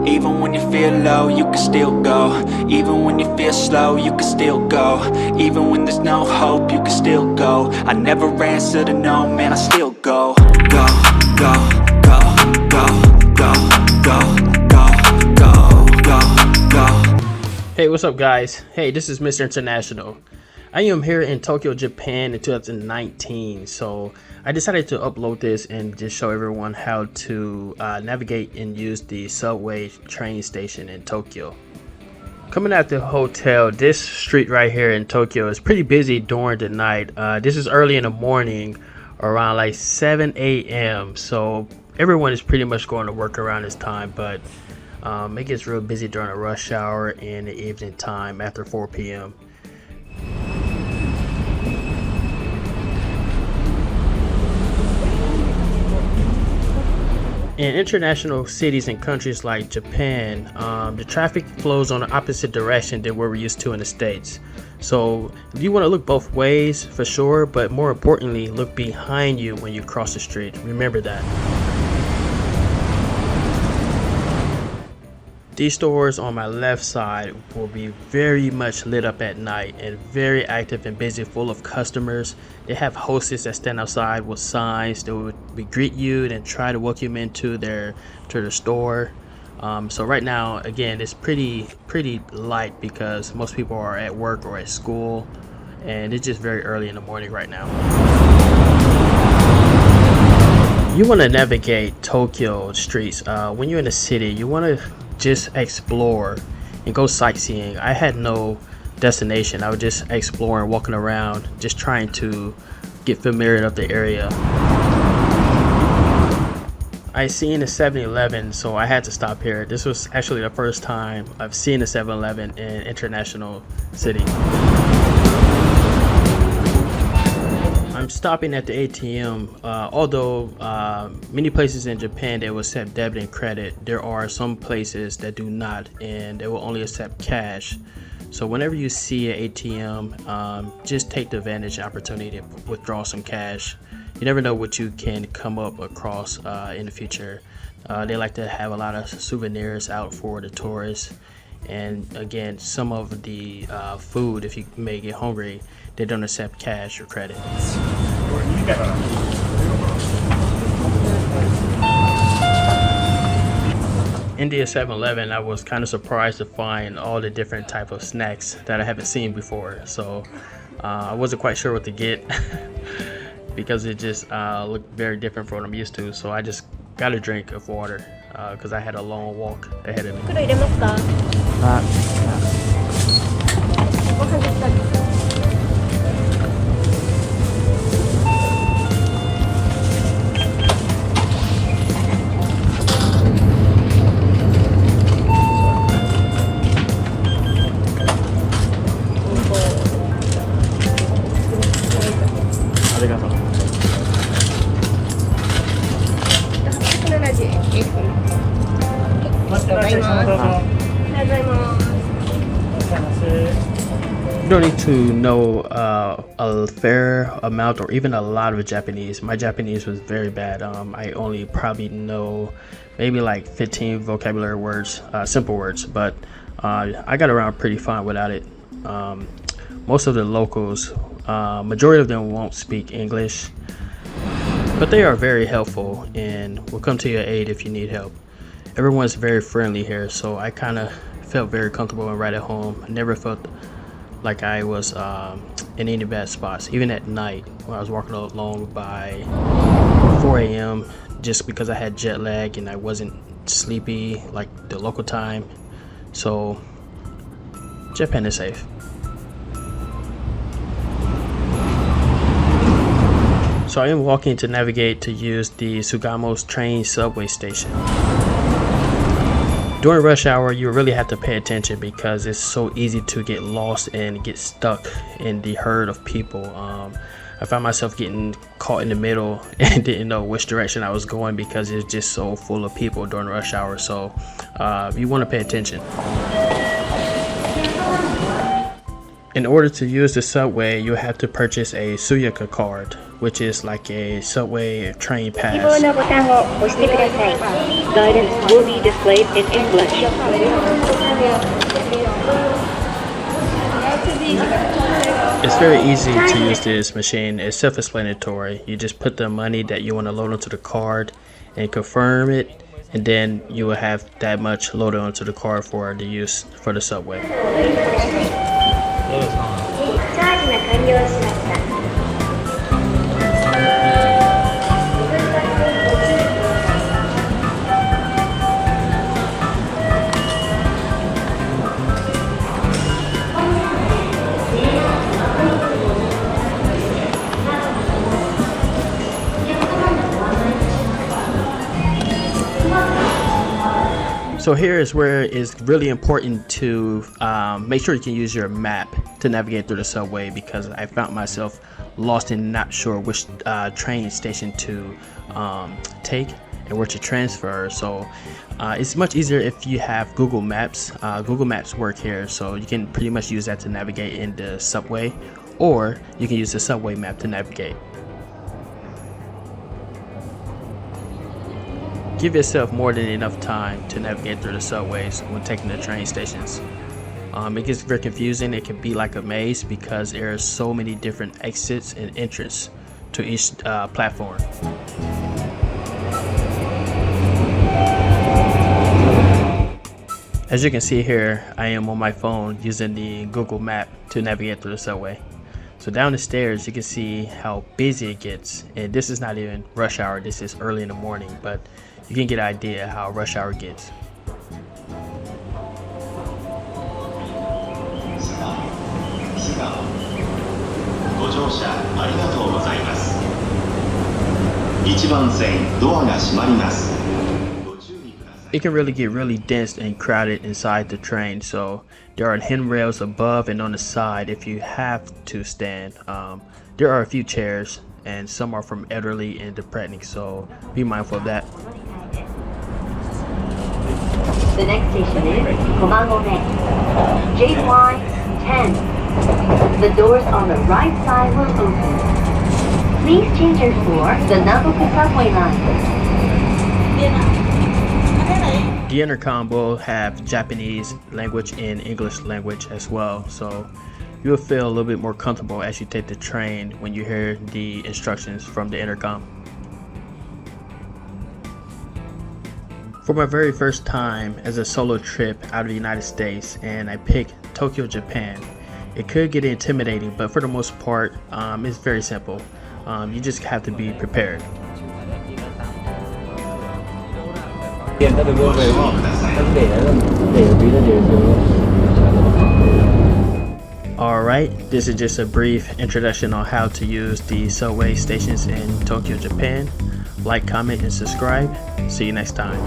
Even when you feel low, you can still go. Even when you feel slow, you can still go. Even when there's no hope, you can still go. I never answer to no, man, I still go. Go, go, go, go, go, go, go, go, go, go. Hey, what's up guys? Hey, this is Mr. International. I am here in Tokyo, Japan in 2019, so I decided to upload this and just show everyone how to navigate and use the subway train station in Tokyo. Coming out the hotel, this street right here in Tokyo is pretty busy during the night. This is early in the morning, around like 7 a.m. So everyone is pretty much going to work around this time, but it gets real busy during the rush hour and the evening time after 4 p.m. In international cities and countries like Japan, the traffic flows on the opposite direction than what we're used to in the States. So you want to look both ways for sure, but more importantly, look behind you when you cross the street. Remember that. These stores on my left side will be very much lit up at night and very active and busy, full of customers. They have hostess that stand outside with signs that would greet you and try to welcome you into the store. So right now, again, it's pretty light because most people are at work or at school, and it's just very early in the morning right now. You want to navigate Tokyo streets. When you're in the city, you want to just explore and go sightseeing. I had no destination. I was just exploring, walking around, just trying to get familiar with the area. I seen a 7-Eleven, so I had to stop here. This was actually the first time I've seen a 7-Eleven in international city. I'm stopping at the ATM. Although many places in Japan they will accept debit and credit, there are some places that do not, and they will only accept cash. So whenever you see an ATM, just take the advantage and opportunity to withdraw some cash. You never know what you can come up across in the future. They like to have a lot of souvenirs out for the tourists. And again, some of the food, if you may get hungry, they don't accept cash or credit. In the 7-Eleven, I was kind of surprised to find all the different type of snacks that I haven't seen before. So I wasn't quite sure what to get because it just looked very different from what I'm used to. So I just got a drink of water because I had a long walk ahead of me. You don't need to know a fair amount or even a lot of Japanese. My Japanese was very bad. I only probably know maybe like 15 vocabulary words, simple words, but I got around pretty fine without it. Most of the locals, majority of them won't speak English, but they are very helpful and will come to your aid if you need help. Everyone's very friendly here, so I kind of felt very comfortable and right at home. I never felt like I was in any bad spots, even at night when I was walking along by 4 a.m. just because I had jet lag and I wasn't sleepy like the local time. So Japan is safe. So I am walking to navigate to use the Sugamo's train subway station. During rush hour, you really have to pay attention because it's so easy to get lost and get stuck in the herd of people. I found myself getting caught in the middle and didn't know which direction I was going because it's just so full of people during rush hour. So you want to pay attention. In order to use the subway, you'll have to purchase a Sucia Card, which is like a subway train 希望 pass. のボタンを押してください。Guidance will be displayed in English. It's very easy to use this machine. It's self-explanatory. You just put the money that you want to load onto the card and confirm it, and then you will have that much loaded onto the card for the use for the subway. チャージが完了しました。So here is where it's really important to make sure you can use your map to navigate through the subway, because I found myself lost and not sure which train station to take and where to transfer. So it's much easier if you have Google Maps. Google Maps work here, so you can pretty much use that to navigate in the subway, or you can use the subway map to navigate. Give yourself more than enough time to navigate through the subways when taking the train stations. It gets very confusing. It can be like a maze because there are so many different exits and entrances to each platform. As you can see here, I am on my phone using the Google Map to navigate through the subway. So down the stairs, you can see how busy it gets. And this is not even rush hour. This is early in the morning, but you can get an idea how rush hour gets. It can really get really dense and crowded inside the train, so there are handrails above and on the side if you have to stand. There are a few chairs, and some are from elderly and depressing, so be mindful of that. The next station is Komagome. JY 10. The doors on the right side will open. Please change your floor the Nagoku subway line. The intercom will have Japanese language and English language as well, so you'll feel a little bit more comfortable as you take the train when you hear the instructions from the intercom. For my very first time as a solo trip out of the United States, and I picked Tokyo, Japan, it could get intimidating, but for the most part, it's very simple. You just have to be prepared. Alright, this is just a brief introduction on how to use the subway stations in Tokyo, Japan. Like, comment, and subscribe. See you next time.